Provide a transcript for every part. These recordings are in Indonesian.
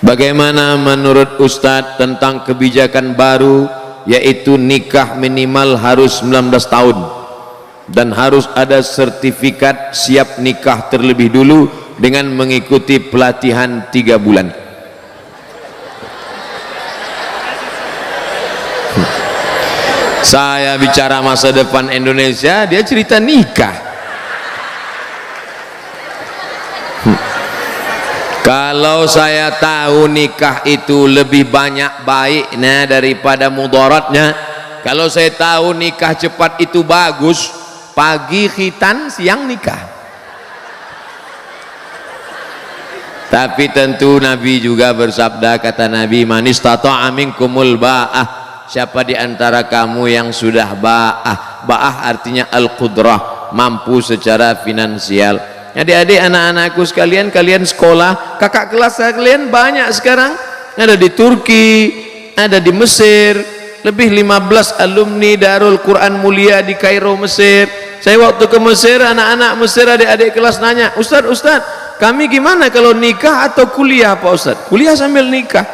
Bagaimana menurut Ustadz tentang kebijakan baru, yaitu nikah minimal harus 19 tahun dan harus ada sertifikat siap nikah terlebih dulu dengan mengikuti pelatihan 3 bulan. Saya bicara masa depan Indonesia, dia cerita nikah. Kalau saya tahu nikah itu lebih banyak baiknya daripada mudaratnya, kalau saya tahu nikah cepat itu bagus, pagi khitan siang nikah. Tapi tentu Nabi juga bersabda, kata Nabi, man istata'a minkumul ba'ah, siapa di antara kamu yang sudah ba'ah. Ba'ah artinya al-qudrah, mampu secara finansial. Adik-adik, anak-anakku sekalian, kalian sekolah, kakak kelas kalian banyak sekarang, ada di Turki, ada di Mesir, lebih 15 alumni Darul Quran Mulia di Kairo, Mesir. Saya waktu ke Mesir, anak-anak Mesir, adik-adik kelas nanya, Ustaz, kami gimana kalau nikah atau kuliah Pak Ustaz? Kuliah sambil nikah.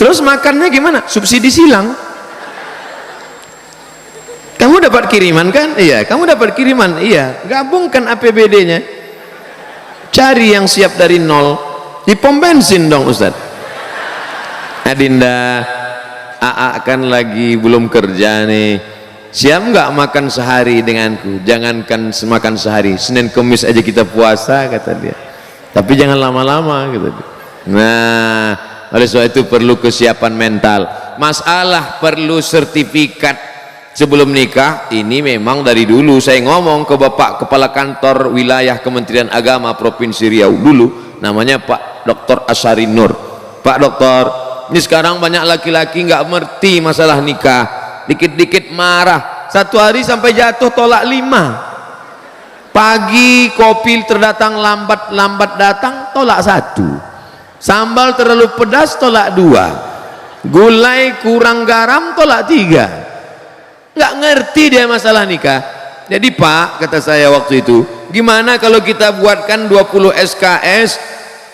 Terus makannya gimana? Subsidi silang. Kamu dapat kiriman kan? Iya. Kamu dapat kiriman? Iya. Gabungkan APBD-nya. Cari yang siap dari nol, di pom bensin dong Ustaz. Adinda, AA kan lagi belum kerja nih, siap nggak makan sehari denganku? Jangankan makan sehari, Senin Kemis aja kita puasa, kata dia, tapi jangan lama-lama, kata dia. Nah, oleh sebab itu perlu kesiapan mental. Masalah perlu sertifikat sebelum nikah ini memang dari dulu saya ngomong ke Bapak Kepala Kantor Wilayah Kementerian Agama Provinsi Riau dulu, namanya Pak Dr. Asyari Nur. Pak Dokter, ini sekarang banyak laki-laki nggak mengerti masalah nikah, dikit-dikit marah, satu hari sampai jatuh tolak 5. Pagi kopi terdatang lambat datang, tolak 1. Sambal terlalu pedas, tolak 2. Gulai kurang garam, tolak 3. Nggak ngerti dia masalah nikah. Jadi Pak, kata saya waktu itu, gimana kalau kita buatkan 20 SKS,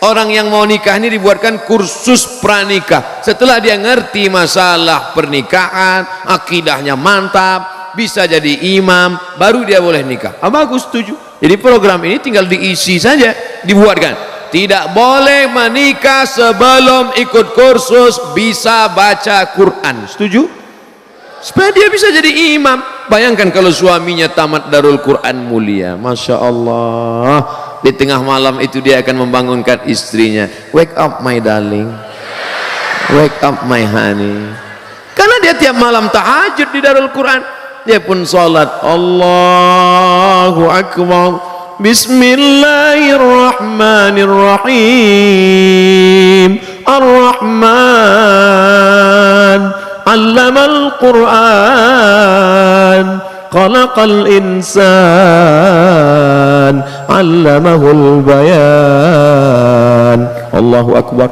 orang yang mau nikah ini dibuatkan kursus pranikah. Setelah dia ngerti masalah pernikahan, akidahnya mantap, bisa jadi imam, baru dia boleh nikah. Bagus, setuju. Jadi program ini tinggal diisi saja, dibuatkan. Tidak boleh menikah sebelum ikut kursus bisa baca Quran. Setuju? Supaya dia bisa jadi imam. Bayangkan kalau suaminya tamat Darul Quran Mulia, Masya Allah, di tengah malam itu dia akan membangunkan istrinya, wake up my darling, wake up my honey. Karena dia tiap malam tahajud di Darul Quran, dia pun sholat, Allahu Akbar, Bismillahirrahmanirrahim, Ar-Rahman Allamal Quran, Khalaqal Insan, Allamahul Bayan. Allahu Akbar.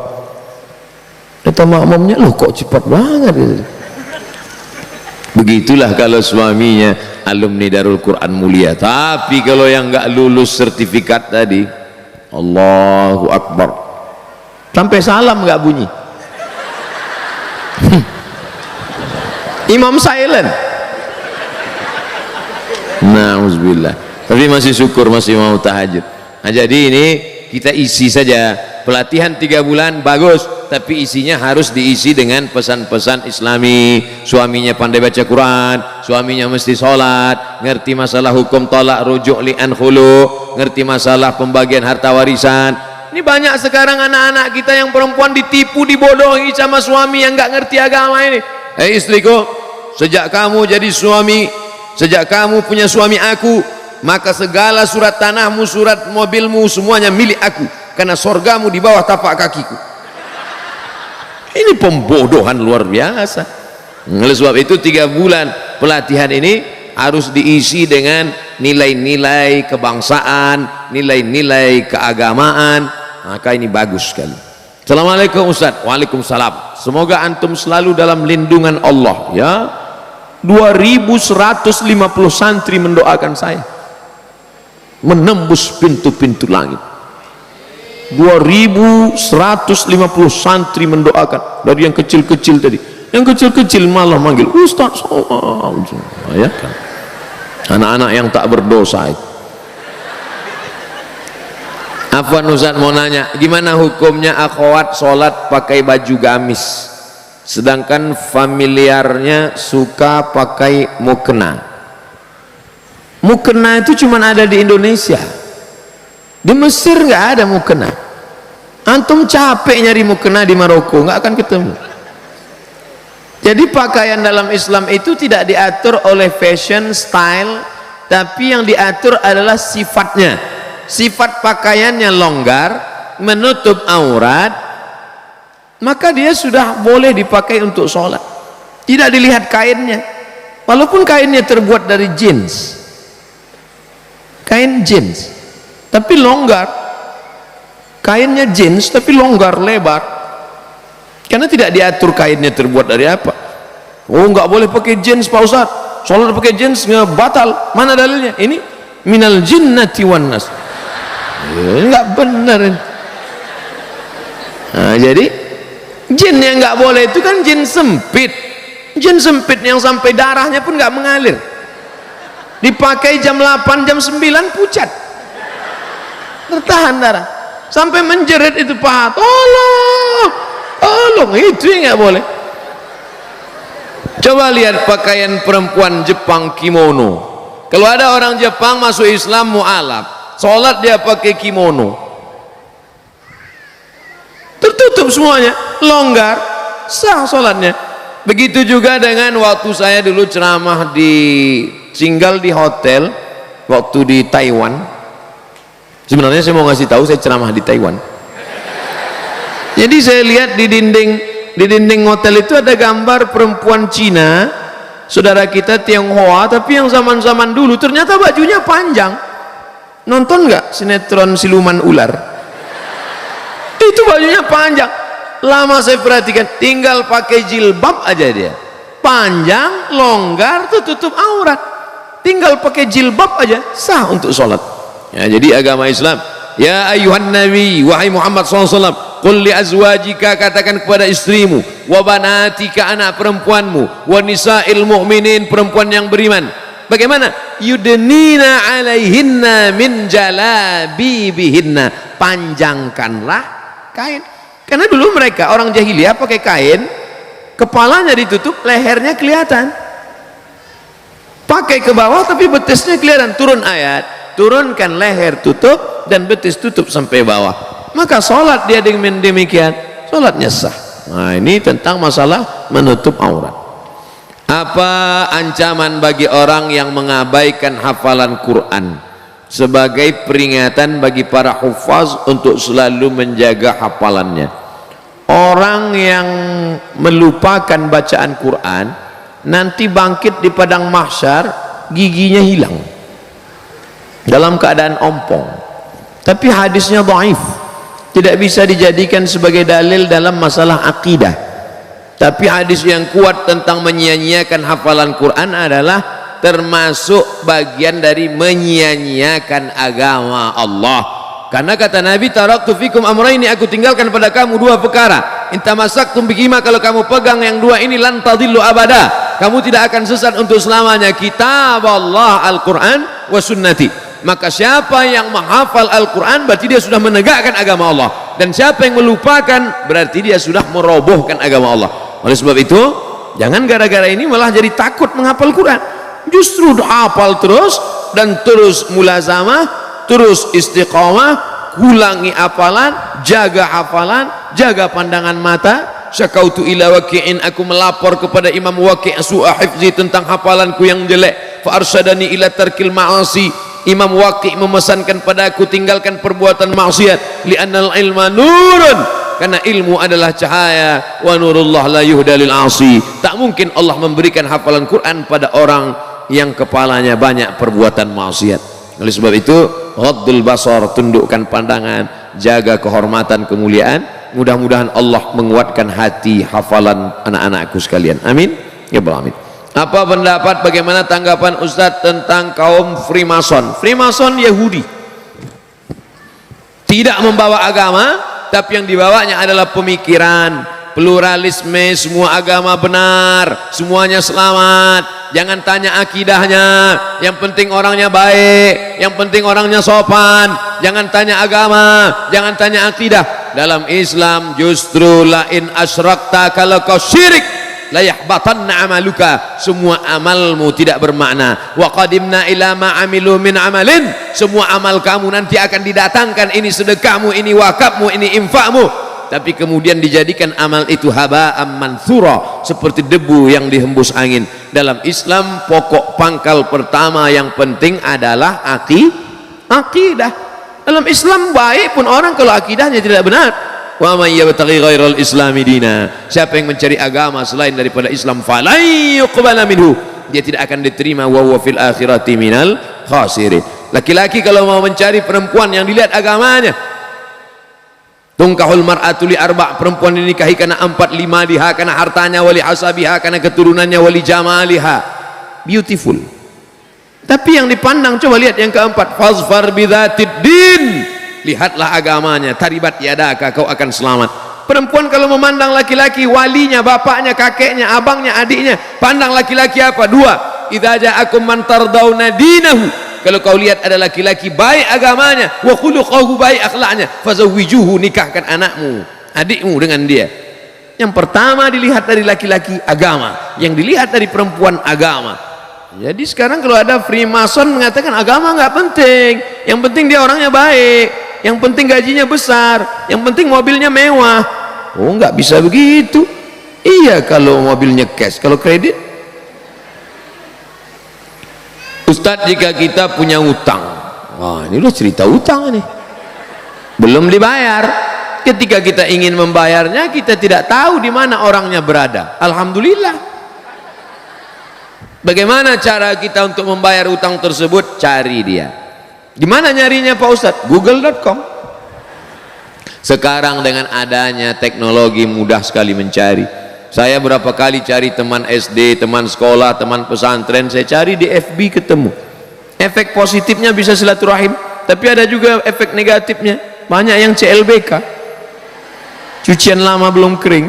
Kata makmumnya, loh kok cepat banget. Begitulah kalau suaminya alumni Darul Quran Mulia. Tapi kalau yang nggak lulus sertifikat tadi, Allahu Akbar, sampai salam nggak bunyi. Imam silent. Nauzubillah. Tapi masih syukur masih mau tahajud. Nah, jadi ini kita isi saja pelatihan 3 bulan, bagus, tapi isinya harus diisi dengan pesan-pesan Islami. Suaminya pandai baca Quran, suaminya mesti sholat, ngerti masalah hukum tolak, rujuk, li'an, khulu, ngerti masalah pembagian harta warisan. Ini banyak sekarang anak-anak kita yang perempuan ditipu, dibodohi sama suami yang nggak ngerti agama ini. Istriku, sejak kamu jadi suami, sejak kamu punya suami aku, maka segala surat tanahmu, surat mobilmu, semuanya milik aku, karena sorgamu di bawah tapak kakiku. Ini pembodohan luar biasa. Oleh sebab itu 3 bulan pelatihan ini harus diisi dengan nilai-nilai kebangsaan, nilai-nilai keagamaan. Maka ini bagus sekali. Assalamualaikum Ustaz. Waalaikumsalam. Semoga antum selalu dalam lindungan Allah ya. 2150 santri mendoakan saya menembus pintu-pintu langit. 2150 santri mendoakan, dari yang kecil-kecil tadi, yang kecil-kecil malah manggil Ustaz. Ya kan, anak-anak yang tak berdosa itu. Afwan Ustaz mau nanya, gimana hukumnya akhwat sholat pakai baju gamis sedangkan familiarnya suka pakai mukena? Mukena itu cuma ada di Indonesia, di Mesir nggak ada mukena. Antum capek nyari mukena di Maroko nggak akan ketemu. Jadi pakaian dalam Islam itu tidak diatur oleh fashion style, tapi yang diatur adalah sifatnya. Sifat pakaiannya longgar, menutup aurat, maka dia sudah boleh dipakai untuk sholat. Tidak dilihat kainnya, walaupun kainnya terbuat dari jeans, kain jeans tapi longgar, kainnya jeans tapi longgar lebar, karena tidak diatur kainnya terbuat dari apa. Oh, nggak boleh pakai jeans Pak Ustaz, sholat pakai jeans nggak batal. Mana dalilnya? Ini minal jinnati wan nas. Nggak benar. Nah, jadi jin yang nggak boleh itu kan jin sempit, jin sempit yang sampai darahnya pun nggak mengalir, dipakai jam 8 jam 9 pucat, tertahan darah sampai menjerit itu paha, tolong, itu yang nggak boleh. Coba lihat pakaian perempuan Jepang, kimono. Kalau ada orang Jepang masuk Islam mu'alaf, sholat dia pakai kimono, tertutup semuanya, longgar, sah sholatnya. Begitu juga dengan waktu saya dulu ceramah tinggal di hotel waktu di Taiwan. Sebenarnya saya mau ngasih tahu saya ceramah di Taiwan. Jadi saya lihat di dinding hotel itu ada gambar perempuan Cina, saudara kita Tionghoa, tapi yang zaman-zaman dulu ternyata bajunya panjang. Nonton nggak sinetron siluman ular? Itu bajunya panjang. Lama saya perhatikan, tinggal pakai jilbab aja dia, panjang, longgar, tutup aurat, tinggal pakai jilbab aja sah untuk sholat. Ya, jadi agama Islam, ya ayuhan nabi, wahai Muhammad SAW, qul li azwajika, katakan kepada istrimu, wa banatika, anak perempuanmu, wa nisa'il mu'minin, perempuan yang beriman, bagaimana? Yudnina alaihinna min jalabibihinna, panjangkanlah kain. Karena dulu mereka orang jahiliyah pakai kain, kepalanya ditutup, lehernya kelihatan, pakai ke bawah tapi betisnya kelihatan. Turun ayat, turunkan leher tutup dan betis tutup sampai bawah, maka sholat dia dengan demikian, sholatnya sah. Nah, ini tentang masalah menutup aurat. Apa ancaman bagi orang yang mengabaikan hafalan Quran sebagai peringatan bagi para hufaz untuk selalu menjaga hafalannya? Orang yang melupakan bacaan Quran nanti bangkit di padang mahsyar giginya hilang dalam keadaan ompong, tapi hadisnya dhaif, tidak bisa dijadikan sebagai dalil dalam masalah akidah. Tapi hadis yang kuat tentang menyia-nyiakan hafalan Quran adalah termasuk bagian dari menyia-nyiakan agama Allah. Karena kata Nabi, taraktu fikum amraini, aku tinggalkan pada kamu dua perkara, intamasaktum bihima, kalau kamu pegang yang dua ini lan tadillu abada, kamu tidak akan sesat untuk selamanya, kitab Allah Al-Quran wa sunnati. Maka siapa yang menghafal Al-Quran berarti dia sudah menegakkan agama Allah, dan siapa yang melupakan berarti dia sudah merobohkan agama Allah. Oleh sebab itu, jangan gara-gara ini malah jadi takut menghafal Quran. Justru hafal terus dan terus mulazamah, terus istiqamah, ulangi hafalan, jaga hafalan, jaga pandangan mata. Syakautu ila waqi'in, aku melapor kepada Imam Waqi' su'a hifzi, tentang hafalanku yang jelek. Fa arsyadani ila tarkil ma'asi, Imam Waqi' memesankan padaku tinggalkan perbuatan maksiat. Li'annal ilma nurun, karena ilmu adalah cahaya. Wa nurullah la yuhda lil 'asi, tak mungkin Allah memberikan hafalan Quran pada orang yang kepalanya banyak perbuatan maksiat. Oleh sebab itu, ghaddul basar, tundukkan pandangan, jaga kehormatan kemuliaan Mudah-mudahan Allah menguatkan hati hafalan anak-anakku sekalian. Amin ya rabbal alamin. Apa pendapat, bagaimana tanggapan Ustadz tentang kaum Freemason? Freemason Yahudi, tidak membawa agama, tapi yang dibawanya adalah pemikiran pluralisme, semua agama benar, semuanya selamat, jangan tanya akidahnya, yang penting orangnya baik, yang penting orangnya sopan, jangan tanya agama, jangan tanya akidah. Dalam Islam justru lain asyrakta, kalau kau syirik la yahbatanna amaluka, semua amalmu tidak bermakna. Wa qadimna ila ma amilu min amalin, semua amal kamu nanti akan didatangkan, ini sedekahmu, ini wakafmu, ini infakmu, tapi kemudian dijadikan amal itu haba'am mansura, seperti debu yang dihembus angin. Dalam Islam pokok pangkal pertama yang penting adalah akidah. Dalam Islam baik pun orang kalau akidahnya tidak benar. Wa may yabtaghi ghairal islami dina, siapa yang mencari agama selain daripada Islam, falan yuqbala minhu, dia tidak akan diterima, wa huwa fil akhirati minal khasirin. Laki-laki kalau mau mencari perempuan yang dilihat agamanya, tungkahul mar'atu li arba', perempuan dinikahi karena 4, 5 liha, karena hartanya, wali hasabiha, karena keturunannya, wali jamaliha, beautiful. Tapi yang dipandang, coba lihat yang keempat, fazfar bidzatid din, lihatlah agamanya, taribat yadaka, kau akan selamat. Perempuan kalau memandang laki-laki, walinya, bapaknya, kakeknya, abangnya, adiknya, pandang laki-laki apa? 2, idza ja'akum man tardawna dinahu, kalau kau lihat ada laki-laki baik agamanya, wa khuluquhu, baik akhlaknya, fazawwijuhu, nikahkan anakmu, adikmu dengan dia. Yang pertama dilihat dari laki-laki agama, yang dilihat dari perempuan agama. Jadi sekarang kalau ada Freemason mengatakan agama nggak penting, yang penting dia orangnya baik, yang penting gajinya besar, yang penting mobilnya mewah. Oh, nggak bisa begitu. Iya kalau mobilnya cash, kalau kredit. Ustadz, jika kita punya utang, wah ini udah cerita utang ini, belum dibayar, ketika kita ingin membayarnya kita tidak tahu di mana orangnya berada. Alhamdulillah. Bagaimana cara kita untuk membayar utang tersebut? Cari dia. Di mana nyarinya Pak Ustadz? Google.com. Sekarang dengan adanya teknologi mudah sekali mencari. Saya berapa kali cari teman SD, teman sekolah, teman pesantren, saya cari di FB ketemu. Efek positifnya bisa silaturahim, tapi ada juga efek negatifnya. Banyak yang CLBK, cucian lama belum kering.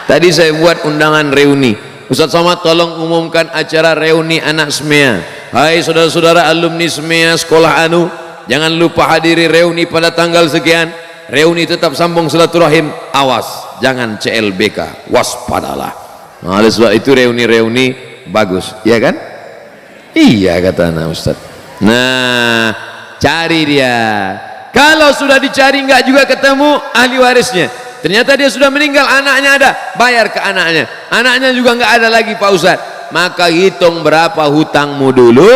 Tadi saya buat undangan reuni, Ustaz Somad tolong umumkan acara reuni anak SMEA. Hai saudara-saudara alumni SMEA sekolah anu, jangan lupa hadiri reuni pada tanggal sekian. Reuni tetap sambung silaturahim, awas jangan CLBK, waspadalah. Nah, oleh sebab itu reuni-reuni bagus, ya kan? Iya kata anak Ustaz. Nah, cari dia. Kalau sudah dicari nggak juga ketemu ahli warisnya, ternyata dia sudah meninggal, anaknya ada, bayar ke anaknya, anaknya juga nggak ada lagi Pak Ustadz, maka hitung berapa hutangmu dulu,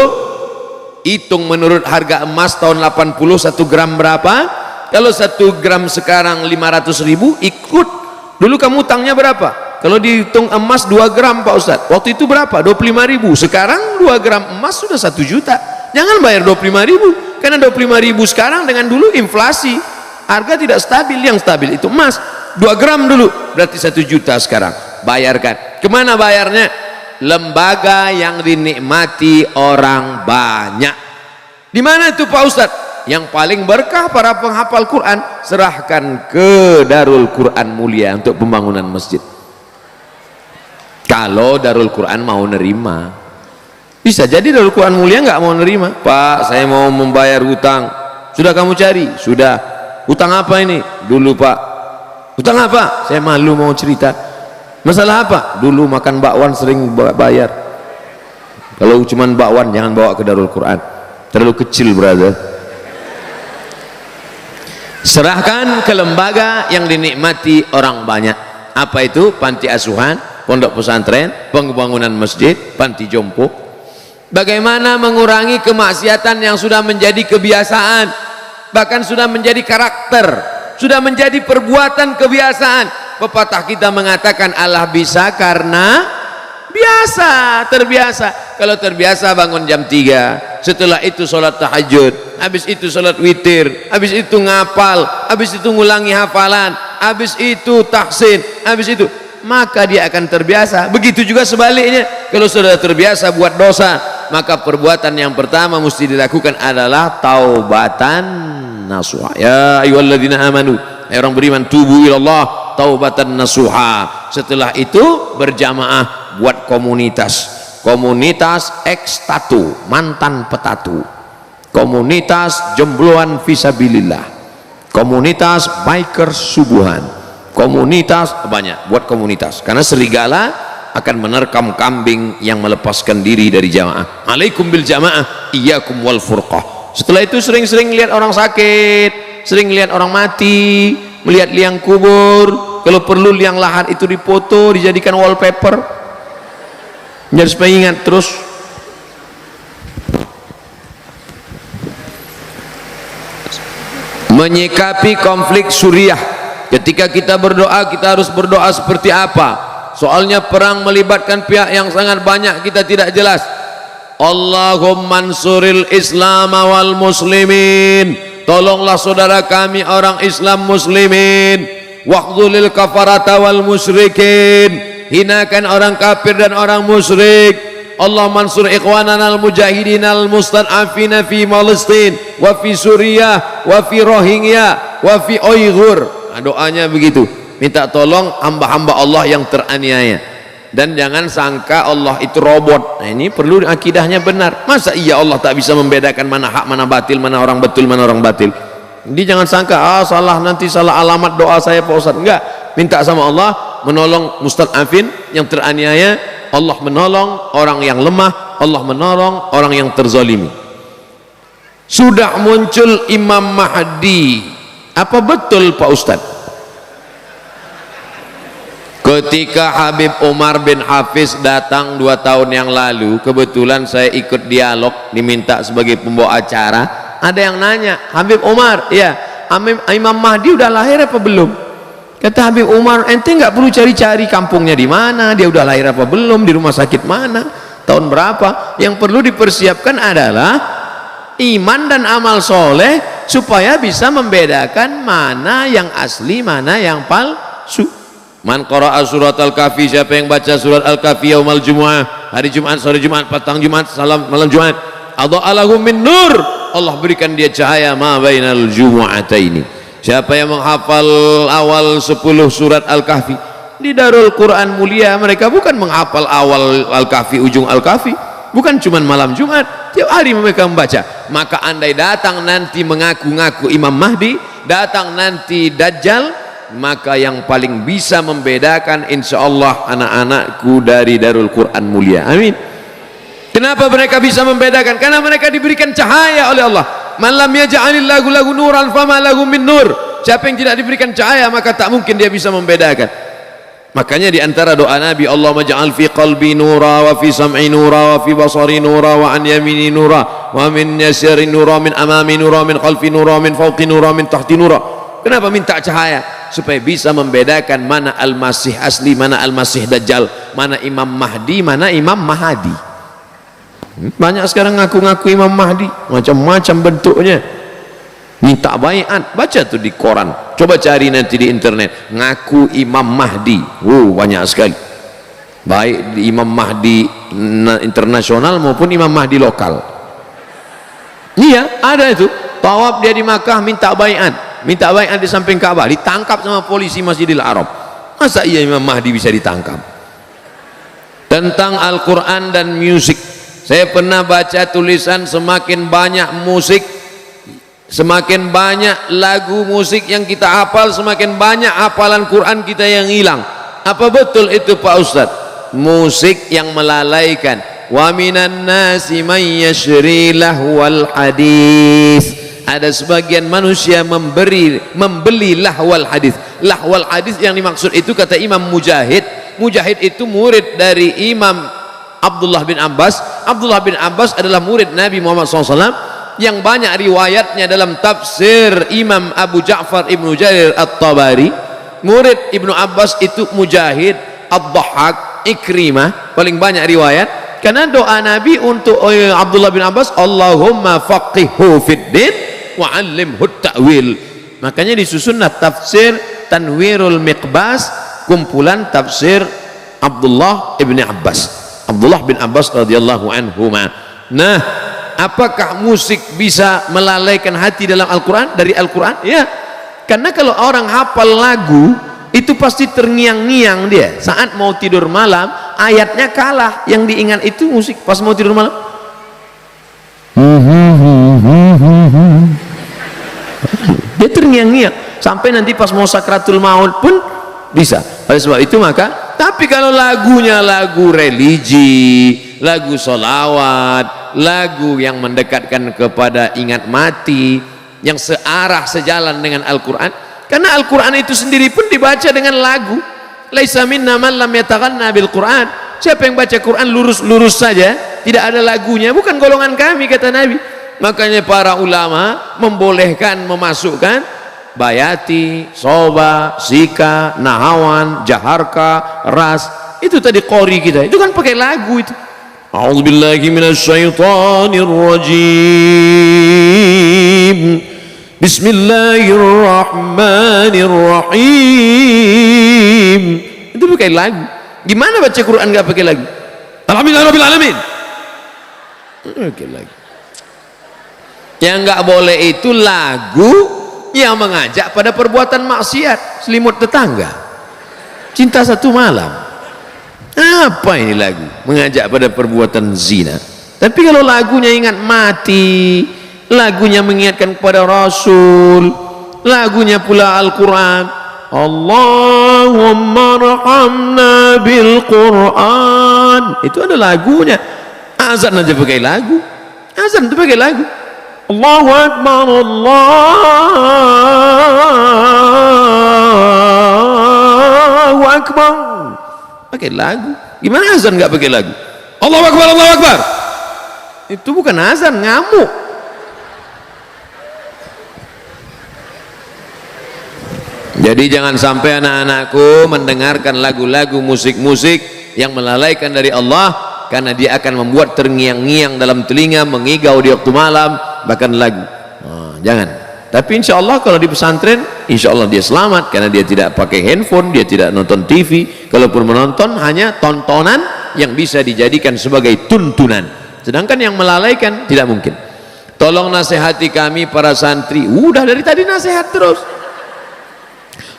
hitung menurut harga emas tahun 80 1 gram berapa. Kalau 1 gram sekarang 500.000, ikut dulu kamu hutangnya berapa. Kalau dihitung emas 2 gram Pak Ustadz, waktu itu berapa? 25.000. Sekarang 2 gram emas sudah 1 juta. Jangan bayar 25.000, karena 25.000 sekarang dengan dulu inflasi, harga tidak stabil. Yang stabil itu emas. 2 gram dulu berarti 1 juta sekarang. Bayarkan. Kemana bayarnya? Lembaga yang dinikmati orang banyak. Di mana itu Pak Ustadz? Yang paling berkah para penghafal Quran, serahkan ke Darul Quran Mulia untuk pembangunan masjid. Kalau Darul Quran mau nerima, bisa jadi Darul Quran Mulia nggak mau nerima. Pak, saya mau membayar hutang. Sudah kamu cari? Sudah. Hutang apa ini? Dulu Pak. Hutang apa? Saya malu mau cerita. Masalah apa? Dulu makan bakwan sering bayar. Kalau cuman bakwan jangan bawa ke Darul Quran, terlalu kecil brother. Serahkan ke lembaga yang dinikmati orang banyak. Apa itu? Panti asuhan, pondok pesantren, pembangunan masjid, panti jompo. Bagaimana mengurangi kemaksiatan yang sudah menjadi kebiasaan, bahkan sudah menjadi karakter, sudah menjadi perbuatan kebiasaan. Pepatah kita mengatakan Allah bisa karena biasa, terbiasa. Kalau terbiasa bangun jam 3, setelah itu sholat tahajud, habis itu sholat witir, habis itu ngapal, habis itu ngulangi hafalan, habis itu tahsin, habis itu, maka dia akan terbiasa. Begitu juga sebaliknya, kalau sudah terbiasa buat dosa, maka perbuatan yang pertama mesti dilakukan adalah taubatan nasuha. Ya ayyuhalladzina amanu, orang beriman, tubu ilallah taubatan nasuha. Setelah itu berjamaah buat komunitas, komunitas ekstatu, mantan petatu, komunitas jombloan fisabilillah, komunitas biker subuhan, komunitas banyak, buat komunitas, karena serigala akan menerkam kambing yang melepaskan diri dari jamaah. Alaikum bil jamaah, iyyakum wal furqah. Setelah itu sering-sering lihat orang sakit, sering lihat orang mati, melihat liang kubur, kalau perlu liang lahat itu dipoto, dijadikan wallpaper, biar supaya ingat terus. Menyikapi konflik Suriah, ketika kita berdoa, kita harus berdoa seperti apa? Soalnya perang melibatkan pihak yang sangat banyak, kita tidak jelas. Allahumma ansuril Islam wal muslimin, tolonglah saudara kami orang Islam muslimin. Waqdulil kafarata wal musyrikin, hinakan orang kafir dan orang musyrik. Allah mansur ikhwanana al-mujahidin al-mustad'afina fi Palestin wa fi Suriah wa fi Rohingya wa fi Uyghur. Nah, doanya begitu, minta tolong hamba-hamba Allah yang teraniaya. Dan jangan sangka Allah itu robot. Nah, ini perlu akidahnya benar. Masa iya Allah tak bisa membedakan mana hak, mana batil, mana orang betul, mana orang batil? Jadi jangan sangka salah, nanti salah alamat doa saya Pak Ustaz. Enggak, minta sama Allah menolong mustad'afin yang teraniaya, Allah menolong orang yang lemah, Allah menolong orang yang terzalimi. Sudah muncul Imam Mahdi, apa betul Pak Ustaz? Ketika Habib Umar bin Hafiz datang 2 tahun yang lalu, kebetulan saya ikut dialog, diminta sebagai pembawa acara. Ada yang nanya, Habib Umar, ya Imam Mahdi udah lahir apa belum? Kata Habib Umar, ente nggak perlu cari-cari kampungnya di mana, dia udah lahir apa belum, di rumah sakit mana, tahun berapa. Yang perlu dipersiapkan adalah iman dan amal soleh, supaya bisa membedakan mana yang asli, mana yang palsu. Man qara'a surat Al-Kahfi, siapa yang baca surat Al-Kahfi yaumal Jumu'ah, hari Jumat, sore Jumat, petang Jumat, malam Jumat, adha'alahu min nur, Allah berikan dia cahaya ma bainal jumu'ataini. Siapa yang menghafal awal 10 surat Al-Kahfi di Darul Quran mulia, mereka bukan menghafal awal Al-Kahfi, ujung Al-Kahfi, bukan cuma malam Jumat, tiap hari mereka membaca. Maka andai datang nanti mengaku-ngaku Imam Mahdi, datang nanti Dajjal, maka yang paling bisa membedakan insyaallah anak-anakku dari Darul Quran mulia. Amin. Kenapa mereka bisa membedakan? Karena mereka diberikan cahaya oleh Allah. Man lam yaj'alillahu lahu nuran fama lahu min nur. Siapa yang tidak diberikan cahaya, maka tak mungkin dia bisa membedakan. Makanya di antara doa Nabi, Allahumma ja'al fi qalbi nura wa fi sam'i nura wa fi basari nura wa an yamini nura wa min yasari nura min amami nura min khalfi nura min fawqi nura min tahti nura. Kenapa minta cahaya? Supaya bisa membedakan mana Al-Masih asli, mana Al-Masih Dajjal, mana Imam Mahdi, mana Imam Mahadi. Banyak sekarang ngaku-ngaku Imam Mahdi, macam-macam bentuknya, minta baiat. Baca tuh di koran, coba cari nanti di internet, ngaku Imam Mahdi. Banyak sekali, baik di Imam Mahdi internasional maupun Imam Mahdi lokal. Iya, ada itu. Tawaf dia di Makkah, minta baiat di samping Ka'bah, ditangkap sama polisi Masjidil Haram. Masa iya Imam Mahdi bisa ditangkap? Tentang Al-Quran dan musik, saya pernah baca tulisan, semakin banyak musik, semakin banyak lagu musik yang kita hafal, semakin banyak hafalan Quran kita yang hilang. Apa betul itu Pak Ustaz? Musik yang melalaikan. Wa minan nasi man yashri lahwal hadis. Ada sebagian manusia membeli lahwal hadis. Lahwal hadis yang dimaksud itu kata Imam Mujahid. Mujahid itu murid dari Imam Abdullah bin Abbas. Abdullah bin Abbas adalah murid Nabi Muhammad SAW yang banyak riwayatnya dalam tafsir Imam Abu Ja'far Ibnu Jarir At-Tabari. Murid Ibnu Abbas itu Mujahid, Ad-Dhahhak, Ikrimah, paling banyak riwayat. Karena doa Nabi untuk Abdullah bin Abbas, Allahumma faqihhu fid din wa 'allimhu ta'wil. Makanya disusunlah tafsir Tanwirul Miqbas, kumpulan tafsir Abdullah ibn Abbas, Abdullah bin Abbas radhiyallahu anhuma. Nah, apakah musik bisa melalaikan hati dalam Al-Quran? Dari Al-Quran? Ya, karena kalau orang hafal lagu itu pasti terngiang-ngiang dia saat mau tidur malam, ayatnya kalah, yang diingat itu musik pas mau tidur malam. Dia terngiang-ngiang sampai nanti pas mau sakratul maut pun bisa. Oleh sebab itu maka, tapi kalau lagunya lagu religi, lagu solawat, lagu yang mendekatkan kepada ingat mati, yang searah sejalan dengan Al-Quran, karena Al-Quran itu sendiri pun dibaca dengan lagu. Laisa minna man lam yataghanna bil Quran. Siapa yang baca Quran lurus-lurus saja, tidak ada lagunya, bukan golongan kami, kata Nabi. Makanya para ulama membolehkan memasukkan bayati, soba, sika, nahawan, jaharka, ras. Itu tadi qori kita, itu kan pakai lagu itu. A'udzubillahi minasyaitonir rajim. Bismillahirrahmanirrahim. Itu pakai lagu. Gimana baca Quran nggak pakai lagu? Alhamdulillahirabbil alamin. Pakai lagu. Yang nggak boleh itu lagu yang mengajak pada perbuatan maksiat, selimut tetangga, cinta satu malam. Apa ini lagu? Mengajak pada perbuatan zina. Tapi kalau lagunya ingat mati, lagunya mengingatkan kepada Rasul, lagunya pula Al-Quran, Allahumma rahamna bil Quran, itu ada lagunya. Azan aja pakai lagu, azan itu pakai lagu. Allahu Akbar, Allahu Akbar, pakai lagu. Gimana azan nggak pakai lagu? Allahu Akbar, Allahu Akbar, itu bukan azan, ngamuk. Jadi jangan sampai anak-anakku mendengarkan lagu-lagu, musik-musik yang melalaikan dari Allah, karena dia akan membuat terngiang-ngiang dalam telinga, mengigau di waktu malam, bahkan lagu. Jangan. Tapi insya Allah kalau di pesantren, insya Allah dia selamat, karena dia tidak pakai handphone, dia tidak nonton TV. Kalaupun menonton, hanya tontonan yang bisa dijadikan sebagai tuntunan. Sedangkan yang melalaikan tidak mungkin. Tolong nasihati kami para santri. Udah dari tadi nasihat terus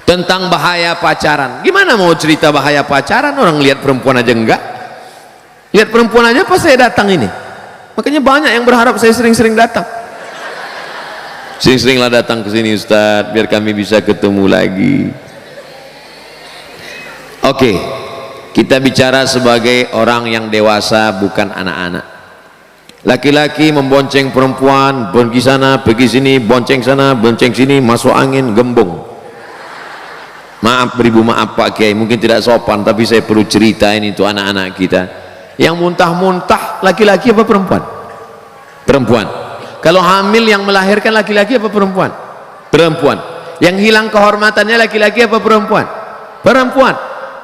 tentang bahaya pacaran. Gimana mau cerita bahaya pacaran, orang lihat perempuan aja enggak? Lihat perempuan aja pas saya datang ini. Makanya banyak yang berharap saya sering-sering datang. Sering-seringlah datang ke sini Ustadz, biar kami bisa ketemu lagi. Oke, kita bicara sebagai orang yang dewasa, bukan anak-anak. Laki-laki membonceng perempuan, pergi sana, pergi sini, bonceng sana, bonceng sini, masuk angin, gembung. Maaf, beribu maaf Pak Kiai, mungkin tidak sopan, tapi saya perlu ceritain itu anak-anak kita. Yang muntah-muntah laki-laki apa perempuan? Perempuan. Kalau hamil yang melahirkan laki-laki apa perempuan? Perempuan. Yang hilang kehormatannya laki-laki apa perempuan? Perempuan.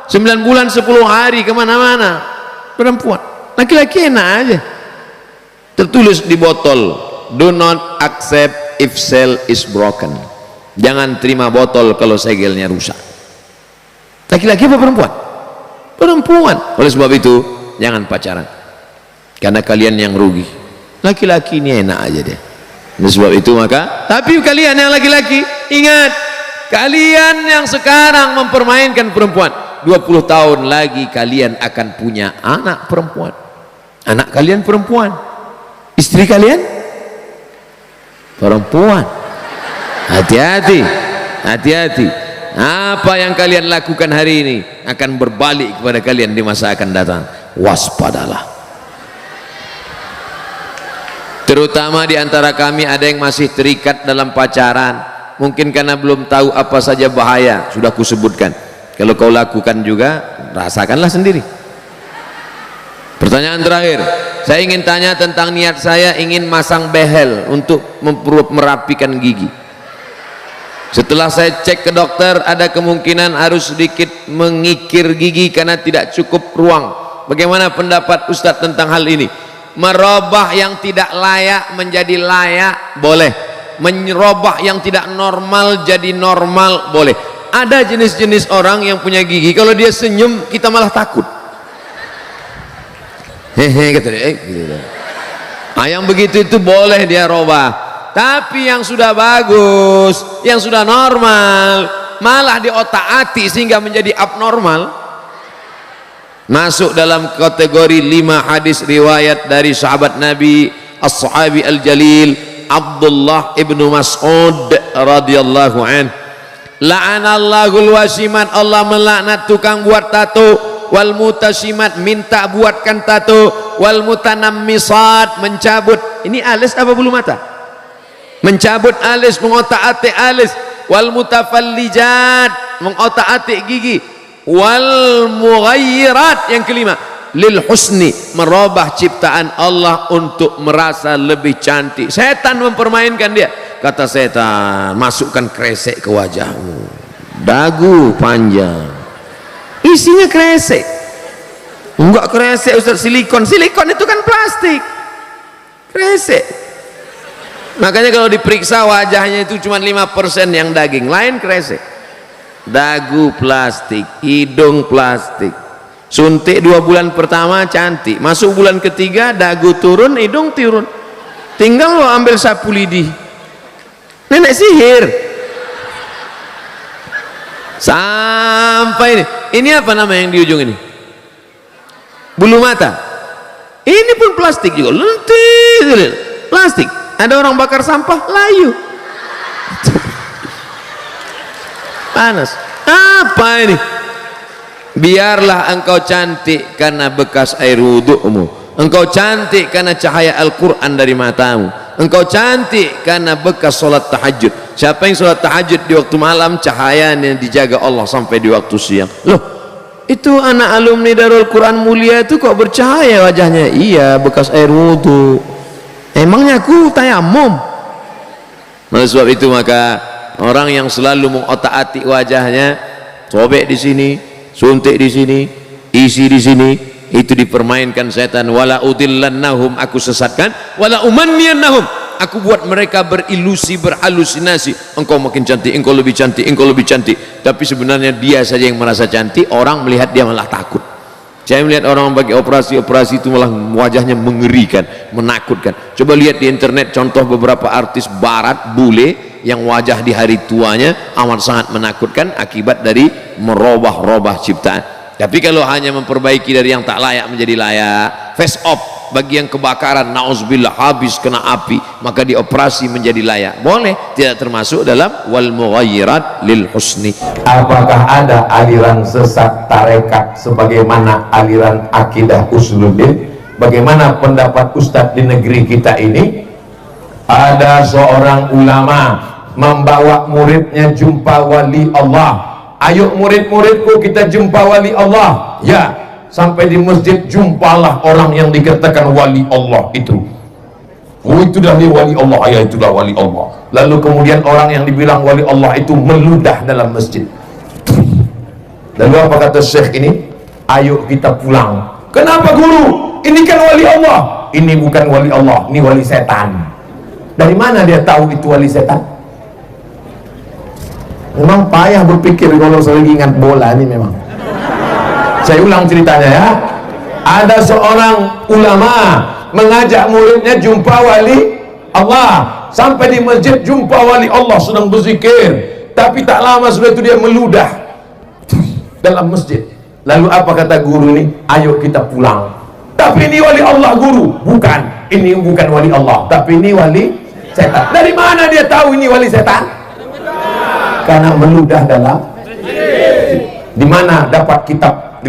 9 bulan 10 hari kemana-mana, perempuan. Laki-laki enak aja. Tertulis di botol, do not accept if seal is broken. Jangan terima botol kalau segelnya rusak. Laki-laki apa perempuan? Perempuan. Oleh sebab itu jangan pacaran, karena kalian yang rugi. Laki-laki ini enak aja deh. Oleh sebab itu maka, tapi kalian yang laki-laki, ingat, kalian yang sekarang mempermainkan perempuan, 20 tahun lagi kalian akan punya anak perempuan. Anak kalian perempuan, istri kalian perempuan. Hati-hati, hati-hati. Apa yang kalian lakukan hari ini akan berbalik kepada kalian di masa akan datang. Waspadalah. Terutama di antara kami ada yang masih terikat dalam pacaran, mungkin karena belum tahu apa saja bahaya. Sudah kusebutkan. Kalau kau lakukan juga, rasakanlah sendiri. Pertanyaan terakhir, saya ingin tanya tentang niat saya ingin masang behel untuk merapikan gigi. Setelah saya cek ke dokter, ada kemungkinan harus sedikit mengikir gigi karena tidak cukup ruang. Bagaimana pendapat Ustadz tentang hal ini? Merubah yang tidak layak menjadi layak boleh, merubah yang tidak normal jadi normal boleh. Ada jenis-jenis orang yang punya gigi, kalau dia senyum kita malah takut. Hehe kata dia, gitu. Nah, yang begitu itu boleh dia robah. Tapi yang sudah bagus, yang sudah normal, malah di otak-atik sehingga menjadi abnormal, masuk dalam kategori 5 hadis riwayat dari sahabat Nabi as-sahabi al-jalil Abdullah ibnu Mas'ud radhiyallahu anhu. La'anallahul wasimat, Allah melaknat tukang buat tato, wal mutasimat, minta buatkan tato, wal mutanammisat, mencabut, ini alis apa bulu mata? Mencabut alis, mengotak-atik alis, wal mutafallijat, mengotak-atik gigi, wal mughayyirat, yang kelima, lil husni, merubah ciptaan Allah untuk merasa lebih cantik. Setan mempermainkan dia. Kata setan, masukkan kresek ke wajahmu, dagu panjang, isinya kresek. Enggak kresek Ustaz, silikon. Silikon itu kan plastik, kresek. Makanya kalau diperiksa wajahnya itu cuma 5% yang daging, lain kresek. Dagu plastik, hidung plastik. Suntik 2 bulan pertama cantik, masuk bulan ketiga dagu turun, hidung turun, tinggal lo ambil sapu lidi, nenek sihir. Sampai ini apa nama yang di ujung ini? Bulu mata. Ini pun plastik juga, lentik plastik. Ada orang bakar sampah, layu, panas. Apa ini? Biarlah engkau cantik karena bekas air wudhumu, engkau cantik karena cahaya Al-Quran dari matamu, engkau cantik karena bekas solat tahajud. Siapa yang solat tahajud di waktu malam, cahayanya dijaga Allah sampai di waktu siang. Loh, itu anak alumni Darul Quran Mulia itu kok bercahaya wajahnya? Iya, bekas air wudhu. Emangnya aku tayamum? Oleh sebab itu maka orang yang selalu mengotak-atik wajahnya, sobek di sini, suntik di sini, isi di sini, itu dipermainkan setan. Wala udillannahum, aku sesatkan, wala umanniyannahum, aku buat mereka berilusi, berhalusinasi, engkau makin cantik, engkau lebih cantik, engkau lebih cantik. Tapi sebenarnya dia saja yang merasa cantik, orang melihat dia malah takut. Saya melihat orang bagi operasi itu malah wajahnya mengerikan, menakutkan. Coba lihat di internet contoh beberapa artis barat bule yang wajah di hari tuanya amat sangat menakutkan akibat dari merubah-rubah ciptaan. Tapi kalau hanya memperbaiki dari yang tak layak menjadi layak, face off bagi yang kebakaran, nauzubillah, habis kena api, maka dioperasi menjadi layak, boleh, tidak termasuk dalam wal mughayyirat lil husni. Apakah ada aliran sesat tarekat sebagaimana aliran akidah usuluddin? Bagaimana pendapat Ustadz di negeri kita ini? Ada seorang ulama membawa muridnya jumpa wali Allah. Ayo murid-muridku, kita jumpa wali Allah. Ya, sampai di masjid jumpalah orang yang dikatakan wali Allah itu. Oh, itu dah wali Allah, ya itulah wali Allah. Lalu kemudian orang yang dibilang wali Allah itu meludah dalam masjid. Lalu apa kata syekh ini? Ayo kita pulang. Kenapa guru? Ini kan wali Allah. Ini bukan wali Allah, ini wali setan. Dari mana dia tahu itu wali setan? Memang payah berpikir kalau saya ingat bola ini memang. Saya ulang ceritanya ya. Ada seorang ulama mengajak muridnya jumpa wali Allah. Sampai di masjid jumpa wali Allah sedang berzikir. Tapi tak lama sudah itu dia meludah dalam masjid. Lalu apa kata guru ini? Ayo kita pulang. Tapi ini wali Allah guru. Bukan, ini bukan wali Allah, tapi ini wali setan. Dari mana dia tahu ini wali setan? Karena meludah dalam. Di mana dapat kitab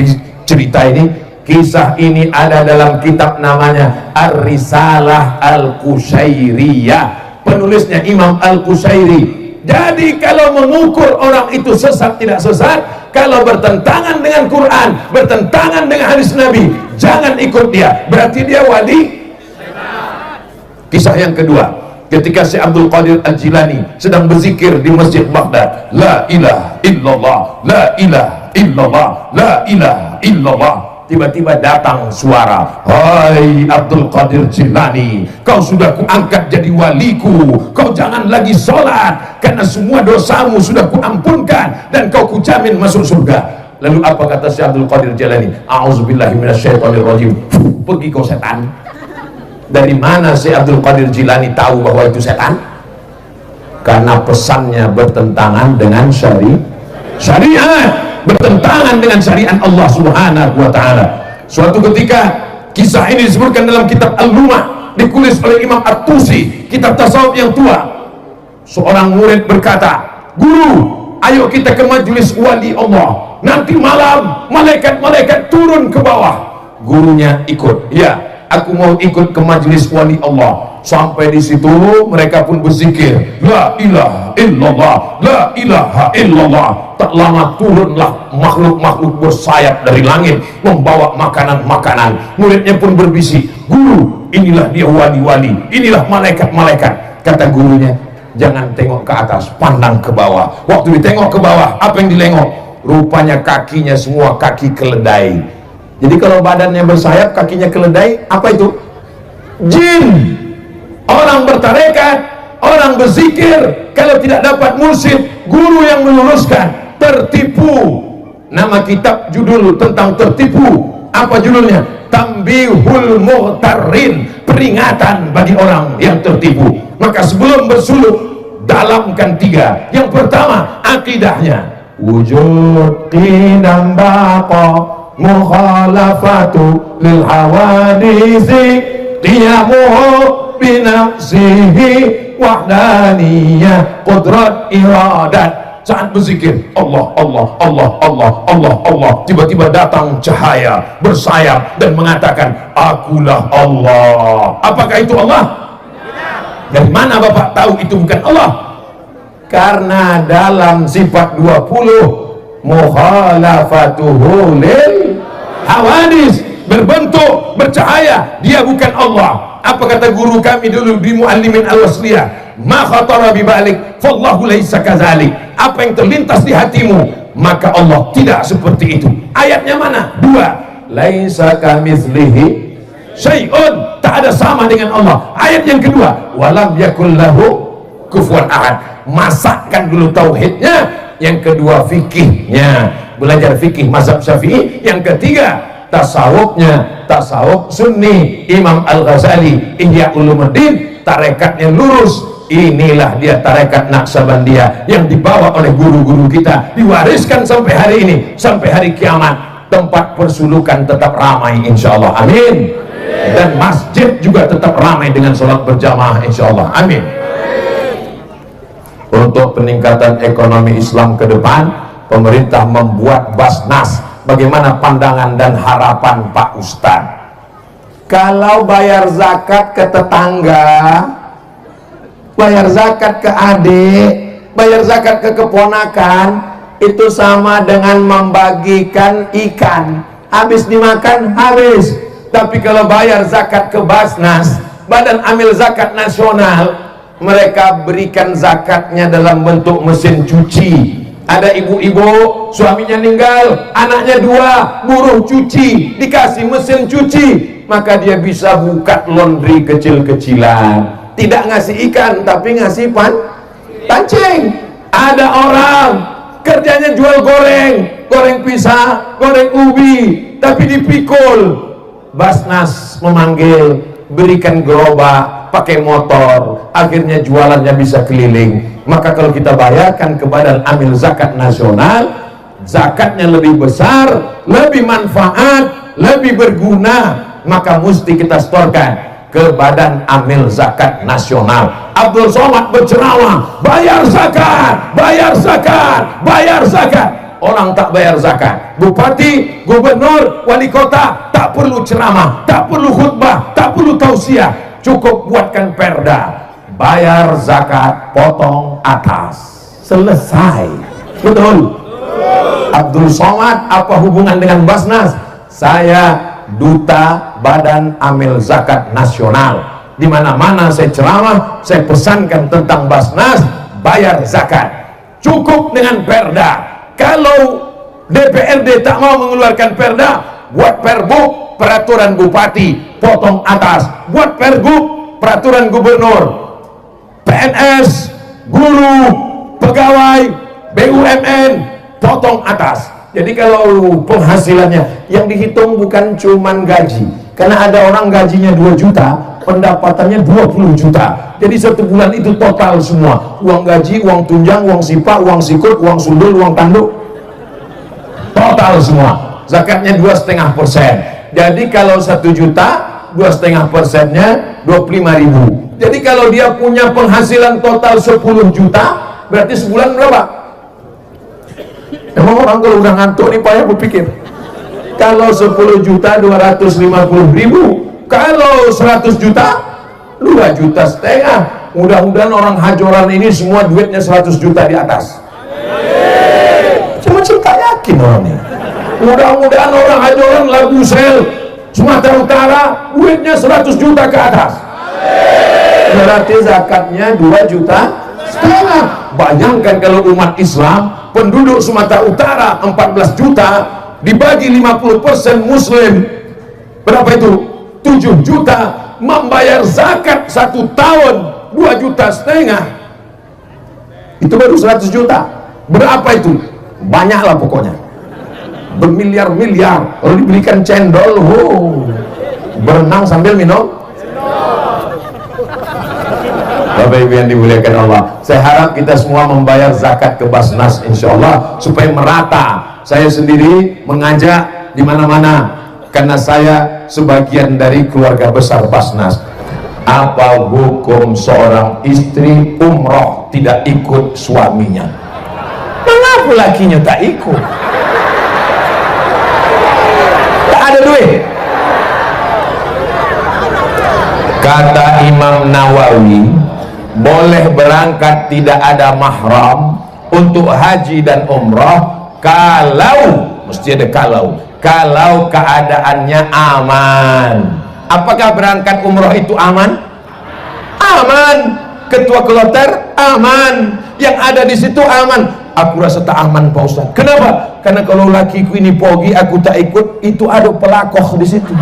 cerita ini? Kisah ini ada dalam kitab namanya Ar-Risalah Al-Qushairiyah, penulisnya Imam Al-Qushairi. Jadi kalau mengukur orang itu sesat tidak sesat, kalau bertentangan dengan Quran, bertentangan dengan hadis Nabi, jangan ikut dia, berarti dia wali. Kisah yang kedua, ketika Syekh Abdul Qadir Al-Jilani sedang berzikir di Masjid Baghdad, la ilaha illallah, la ilaha illallah, la ilaha illallah. tiba-tiba datang suara, hai Abdul Qadir Jilani, kau sudah kuangkat jadi waliku, kau jangan lagi sholat karena semua dosamu sudah kuampunkan dan kau kujamin masuk surga. Lalu apa kata si Abdul Qadir Jilani? A'udzubillahi minasyaitonirrajim. Pergi kau setan. Dari mana si Abdul Qadir Jilani tahu bahwa itu setan? Karena pesannya bertentangan dengan syariat, bertentangan dengan syariat Allah Subhanahu wa ta'ala. Suatu ketika, kisah ini disebutkan dalam kitab Al-Lumah, ditulis oleh Imam At-Tusi, kitab tasawuf yang tua. Seorang murid berkata, guru, ayo kita ke majelis wali Allah, nanti malam malaikat-malaikat turun ke bawah. Gurunya ikut, ya, aku mau ikut ke majelis wali Allah. Sampai di situ mereka pun berzikir, la ilaha illallah, la ilaha illallah. Tak lama turunlah makhluk-makhluk bersayap dari langit membawa makanan-makanan. Muridnya pun berbisik, guru, inilah dia wali-wali, inilah malaikat-malaikat. Kata gurunya, jangan tengok ke atas, pandang ke bawah. Waktu ditengok ke bawah, apa yang dilengok? Rupanya kakinya semua kaki keledai. Jadi kalau badannya bersayap, kakinya keledai, apa itu? Jin. Orang bertarekat, orang berzikir, kalau tidak dapat mursyid, guru yang meluruskan, tertipu. Nama kitab judul tentang tertipu, apa judulnya? Tambihul Muhtarin, peringatan bagi orang yang tertipu. Maka sebelum bersuluk, dalamkan 3. Yang pertama, akidahnya. Wujud qidam baqa mukhalafatu lil hawadisi qiyamuhu binafsihi wahdaniyah qudrat iradat. Saat berzikir Allah Allah Allah Allah Allah Allah, tiba-tiba datang cahaya bersayap dan mengatakan akulah Allah. Apakah itu Allah? Dari mana Bapak tahu itu bukan Allah? Karena dalam sifat 20 mukhalafatuhu lil hawadis, berbentuk bercahaya, dia bukan Allah. Apa kata guru kami dulu di Muallimin Al-Wasliyah? Ma khatara bi balik fallahu laisa kadzalik. Apa yang terlintas di hatimu, maka Allah tidak seperti itu. Ayatnya mana? 2. Laisa kamitslihi syai'un, tak ada sama dengan Allah. Ayat yang kedua, walam yakul lahu kufuwan ahad. Masakkan dulu tauhidnya. Yang kedua fikihnya, belajar fikih mazhab Syafi'i. Yang ketiga tasawufnya, tasawuf sunni Imam Al-Ghazali, Ihya Ulumuddin, tarekatnya lurus. Inilah dia tarekat Naqsabandiyah yang dibawa oleh guru-guru kita, diwariskan sampai hari ini, sampai hari kiamat. Tempat persulukan tetap ramai insyaallah, amin. Dan masjid juga tetap ramai dengan sholat berjamaah insyaallah, amin. Untuk peningkatan ekonomi Islam ke depan, pemerintah membuat Basnas. Bagaimana pandangan dan harapan Pak Ustadz? Kalau bayar zakat ke tetangga, bayar zakat ke adik, bayar zakat ke keponakan, itu sama dengan membagikan ikan. Habis dimakan, habis. Tapi kalau bayar zakat ke Basnas, Badan Amil Zakat Nasional, mereka berikan zakatnya dalam bentuk mesin cuci. Ada ibu-ibu suaminya meninggal, anaknya 2, buruh cuci, dikasih mesin cuci, maka dia bisa buka laundry kecil-kecilan. Tidak ngasih ikan tapi ngasih pancing. Ada orang kerjanya jual goreng, goreng pisang, goreng ubi, tapi dipikul. Basnas memanggil, berikan gerobak, pakai motor, akhirnya jualannya bisa keliling. Maka kalau kita bayarkan ke Badan Amil Zakat Nasional, zakatnya lebih besar, lebih manfaat, lebih berguna, maka mesti kita setorkan ke Badan Amil Zakat Nasional. Abdul Somad berceramah, bayar zakat, bayar zakat, bayar zakat. Orang tak bayar zakat, bupati, gubernur, wali kota tak perlu ceramah, tak perlu khutbah, tak perlu tausiah, cukup buatkan perda, bayar zakat, potong atas, selesai. Betul? Abdul Somad apa hubungan dengan Basnas? Saya duta Badan Amil Zakat Nasional. Di mana-mana saya ceramah, saya pesankan tentang Basnas, bayar zakat, cukup dengan perda. Kalau DPRD tak mau mengeluarkan perda, buat perbuk peraturan bupati potong atas, buat pergub peraturan gubernur, PNS, guru, pegawai, BUMN potong atas. Jadi kalau penghasilannya yang dihitung bukan cuman gaji, karena ada orang gajinya 2 juta, pendapatannya 20 juta. Jadi satu bulan itu total semua, uang gaji, uang tunjang, uang sipa, uang sikut, uang sundul, uang tanduk, total semua. Zakatnya 2,5%. Jadi kalau 1 juta, 2,5%-nya 25.000. Jadi kalau dia punya penghasilan total 10 juta, berarti sebulan berapa? Emang orang kalau udah ngantuk nih payah berpikir. Kalau 10 juta 250.000, kalau 100 juta 2,5 juta. Mudah-mudahan orang hajoran ini semua duitnya 100 juta di atas. Cuma tak yakin orang ini. Mudah-mudahan orang hajoran Lagu Sel Sumatera Utara duitnya 100 juta ke atas. Berarti zakatnya 2,5 juta. Bayangkan kalau umat Islam penduduk Sumatera Utara 14 juta dibagi 50% muslim, berapa itu? 7 juta. Membayar zakat 1 tahun 2,5 juta, itu baru 100 juta. Berapa itu? Banyak lah pokoknya, bermiliar-miliar. Kalau dibelikan cendol, berenang sambil minum. Bapak Ibu yang dimuliakan Allah, saya harap kita semua membayar zakat ke Basnas insyaallah supaya merata. Saya sendiri mengajak di mana-mana karena saya sebagian dari keluarga besar Basnas. Apa hukum seorang istri umroh tidak ikut suaminya? Mengapa lakinya tak ikut? Tak ada duit. Kata Imam Nawawi, boleh berangkat tidak ada mahram untuk haji dan umrah kalau, mesti ada kalau keadaannya aman. Apakah berangkat umrah itu aman? Aman. Ketua kloter aman, yang ada di situ aman. Aku rasa tak aman Pak Ustaz. Kenapa? Karena kalau lakiku ini pergi aku tak ikut, itu ada pelakoh di situ.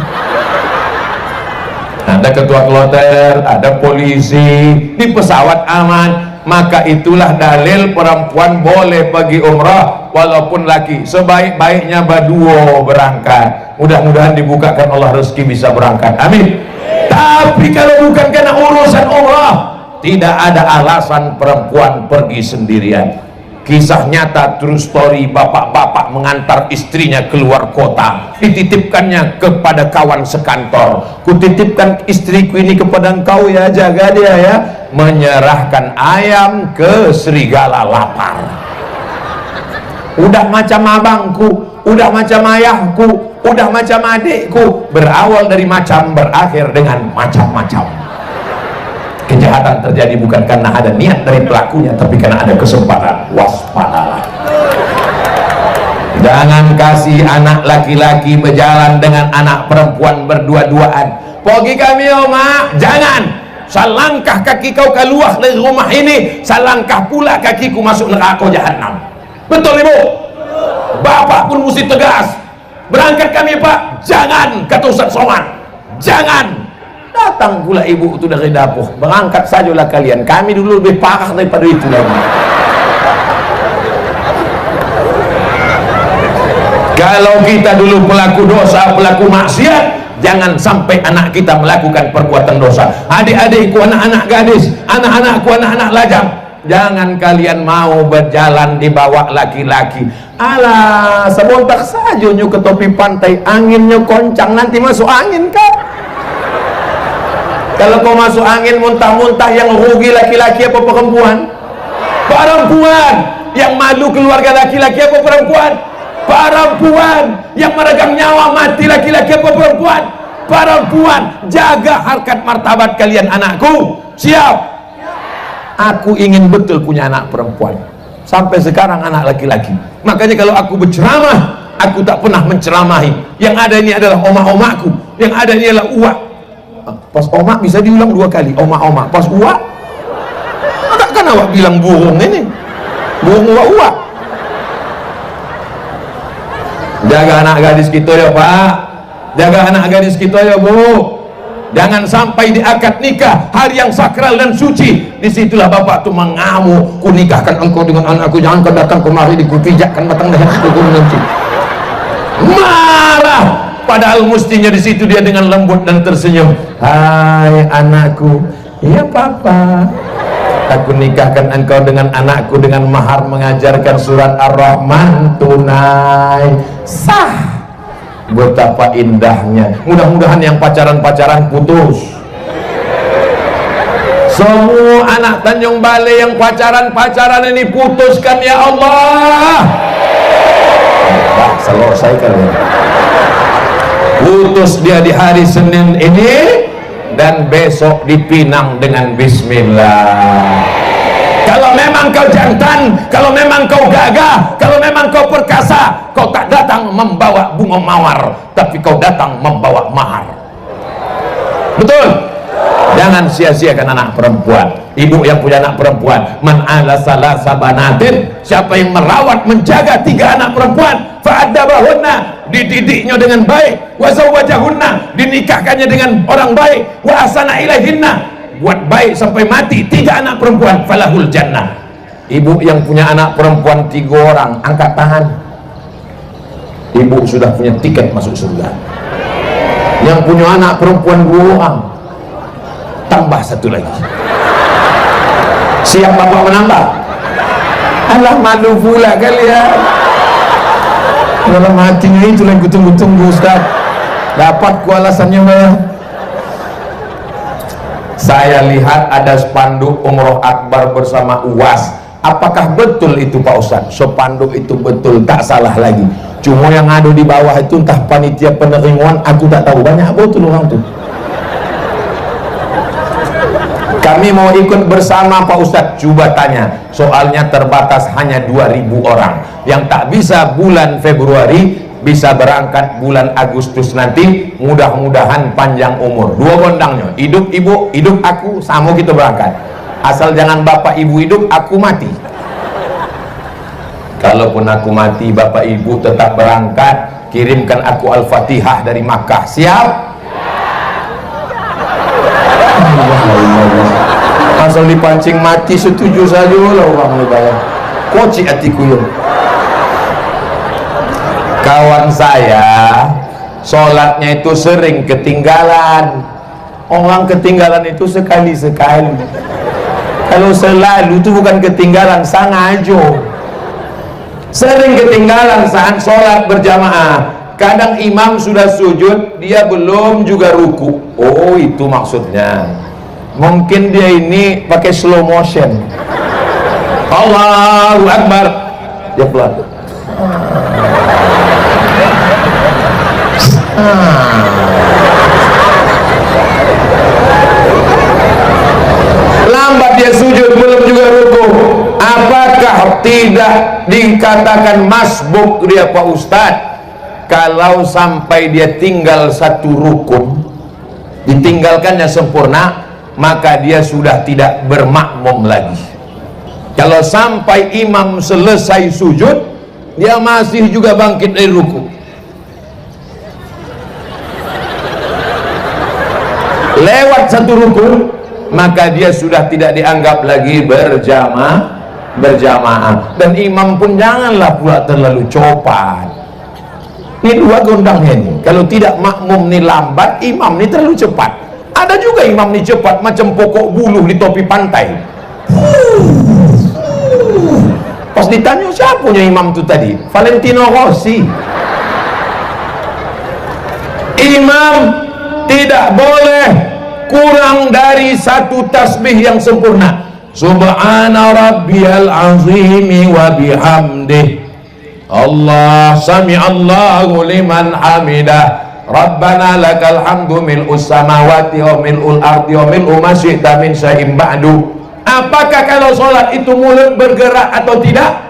Ada ketua kloter, ada polisi, di pesawat aman. Maka itulah dalil perempuan boleh pergi umrah walaupun laki. Sebaik-baiknya berdua berangkat. Mudah-mudahan dibukakan Allah rezeki bisa berangkat, amin. Tapi kalau bukan karena urusan umrah, tidak ada alasan perempuan pergi sendirian. Kisah nyata, true story, bapak-bapak mengantar istrinya keluar kota, dititipkannya kepada kawan sekantor. Kutitipkan istriku ini kepada engkau ya, jaga dia ya. Menyerahkan ayam ke serigala lapar. Udah macam abangku, udah macam ayahku, udah macam adikku. Berawal dari macam, berakhir dengan macam-macam. Kejahatan terjadi bukan karena ada niat dari pelakunya, tapi karena ada kesempatan. Waspadalah. Jangan kasih anak laki-laki berjalan dengan anak perempuan berdua-duaan. Pergi kami oma, jangan. Selangkah kaki kau keluar dari rumah ini, selangkah pula kakiku masuk neraka jahanam. Betul ibu? Bapak pun mesti tegas. Berangkat kami pak, jangan, kata Ustaz Somad, jangan. Datang pula ibu itu dari dapur, berangkat sajalah kalian, kami dulu lebih parah daripada itu lagi. Kalau kita dulu pelaku dosa, pelaku maksiat, jangan sampai anak kita melakukan perbuatan dosa. Adik-adikku, anak-anak gadis, anak-anakku, anak-anak lajang, jangan kalian mau berjalan di bawah laki-laki. Alah, sebentar saja nyuk ke topi pantai, anginnya koncang, nanti masuk angin kan? Kalau kau masuk angin muntah-muntah, yang rugi laki-laki apa perempuan? Perempuan. Yang malu keluarga laki-laki apa perempuan? Perempuan. Yang meregang nyawa mati laki-laki apa perempuan? Perempuan. Jaga harkat martabat kalian anakku. Siap? Aku ingin betul punya anak perempuan. Sampai sekarang anak laki-laki. Makanya kalau aku berceramah, aku tak pernah menceramahi. Yang ada ini adalah oma-omaku. Yang ada ini adalah uak. Pas omak bisa diulang 2 kali, oma-oma. Pas uak, takkan awak bilang burung ini, burung uak-uak. Jaga anak gadis kita ya Pak, jaga anak gadis kita ya Bu. Jangan sampai di akad nikah, hari yang sakral dan suci, disitulah bapak tuh mengamuk, ku nikahkan engkau dengan anakku, jangan kau datang kemari dikupijakkan batang leher aku nanti. Marah, padahal mestinya di situ dia dengan lembut dan tersenyum. Hai anakku, iya papa, aku nikahkan engkau dengan anakku dengan mahar mengajarkan surat Ar-Rahman tunai sah. Betapa indahnya. Mudah-mudahan yang pacaran-pacaran putus. Semua anak Tanjung Balai yang pacaran-pacaran ini putuskan ya Allah. Nah, selesai kali. Putus dia di hari Senin ini dan besok dipinang dengan bismillah. Kalau memang kau jantan, kalau memang kau gagah, kalau memang kau perkasa, kau tak datang membawa bunga mawar, tapi kau datang membawa mahar. Betul? Jangan sia-siakan anak perempuan. Ibu yang punya anak perempuan, man ala salasa banatin, siapa yang merawat menjaga 3 anak perempuan, fa'adabahunna, dididiknya dengan baik, wa zawwajahunna, dinikahkannya dengan orang baik, wa asana ilaihinna, buat baik sampai mati 3 anak perempuan, falahul jannah. Ibu yang punya anak perempuan 3 orang, angkat tangan. Ibu sudah punya tiket masuk surga. Yang punya anak perempuan 2 orang, tambah 1 lagi. Siap bapak menambah? Alah malu pula kalian. Dalam hatinya itu yang kutunggu-tunggu Ustaz. Dapat ku alasannya mana? Saya lihat ada spanduk umroh akbar bersama UAS. Apakah betul itu Pak Ustaz? Spanduk itu betul, tak salah lagi. Cuma yang ada di bawah itu entah panitia penerimaan, aku tak tahu. Banyak betul orang tuh. Kami mau ikut bersama Pak Ustaz. Coba tanya, soalnya terbatas hanya 2.000 orang. Yang tak bisa bulan Februari, bisa berangkat bulan Agustus nanti. Mudah-mudahan panjang umur. 2 gondangnya, hidup ibu, hidup aku, sama kita berangkat. Asal jangan bapak ibu hidup, aku mati. Kalaupun aku mati, bapak ibu tetap berangkat. Kirimkan aku Al-Fatihah dari Makkah. Siap? Asal dipancing mati setuju saja lah orang lebaran. Koci hatiku ya. Kawan saya sholatnya itu sering ketinggalan. Orang ketinggalan itu sekali-sekali. Kalau selalu itu bukan ketinggalan, sengaja. Sering ketinggalan saat sholat berjamaah. Kadang imam sudah sujud, dia belum juga ruku. Oh, itu maksudnya. Mungkin dia ini pakai slow motion. Allahu Akbar. Dia pelan. Lambat dia sujud, belum juga ruku. Apakah tidak dikatakan masbuk dia Pak Ustadz? Kalau sampai dia tinggal 1 rukun, ditinggalkannya sempurna, maka dia sudah tidak bermakmum lagi. Kalau sampai imam selesai sujud, dia masih juga bangkit dari ruku, lewat 1 rukun, maka dia sudah tidak dianggap lagi berjamaah. Dan imam pun janganlah pula terlalu cepat. Ini 2 gondangnya ini. Kalau tidak makmum ni lambat, imam ni terlalu cepat. Ada juga imam ni cepat macam pokok buluh di topi pantai. Pas ditanya siapa punya imam tu tadi, Valentino Rossi. Imam tidak boleh kurang dari 1 tasbih yang sempurna. Subhana rabbiyal azimi wa bihamdih. Allah sami Allahu liman hamidah. Rabbana lakal hamdu mil'us samawati wa mil'ul ardi wa mil'u ma syi'ta min syai'in ba'du. Apakah kalau sholat itu mulut bergerak atau tidak?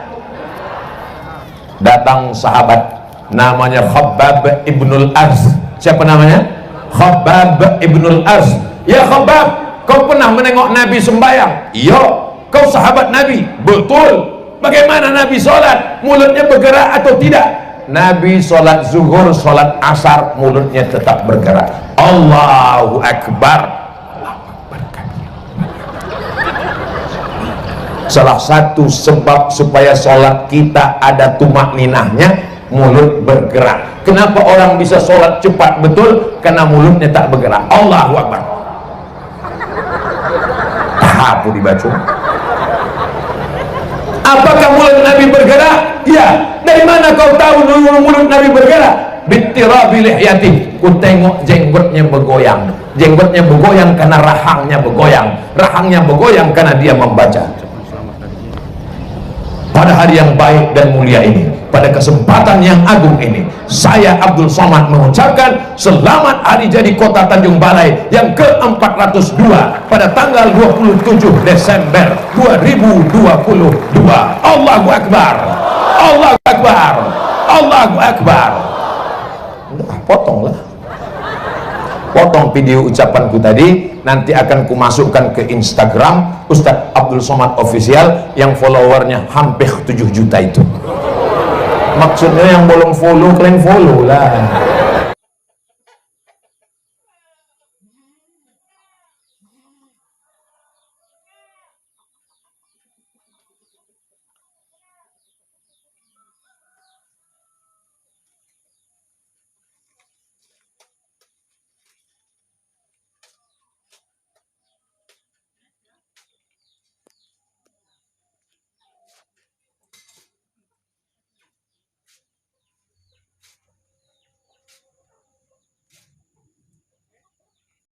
Datang sahabat namanya Khabbab ibnul Arz. Siapa namanya? Khabbab ibnul Arz. Ya Khabbab, kau pernah menengok Nabi sembahyang? Iya. Kau sahabat Nabi? Betul. Bagaimana Nabi sholat? Mulutnya bergerak atau tidak? Nabi sholat zuhur, sholat asar, mulutnya tetap bergerak. Allahu Akbar. Salah satu sebab supaya sholat kita ada tumak ninahnya, mulut bergerak. Kenapa orang bisa sholat cepat betul? Karena mulutnya tak bergerak. Allahu Akbar. Apa dibaca? Apakah mulut Nabi bergerak? Ya. Dari mana kau tahu mulut Nabi bergerak? Bittirabi lihyati. Ku tengok jenggotnya bergoyang. Jenggotnya bergoyang karena rahangnya bergoyang. Rahangnya bergoyang karena dia membaca. Pada hari yang baik dan mulia ini, pada kesempatan yang agung ini, saya Abdul Somad mengucapkan selamat hari jadi Kota Tanjung Balai yang ke-402 pada tanggal 27 Desember 2022. Allahu Akbar, Allahu Akbar, Allahu Akbar. Udah, potonglah. Potong video ucapanku tadi, nanti akan kumasukkan ke Instagram Ustadz Abdul Somad Official yang followernya hampir 7 juta itu. Maksudnya yang belum follow, kalian follow lah.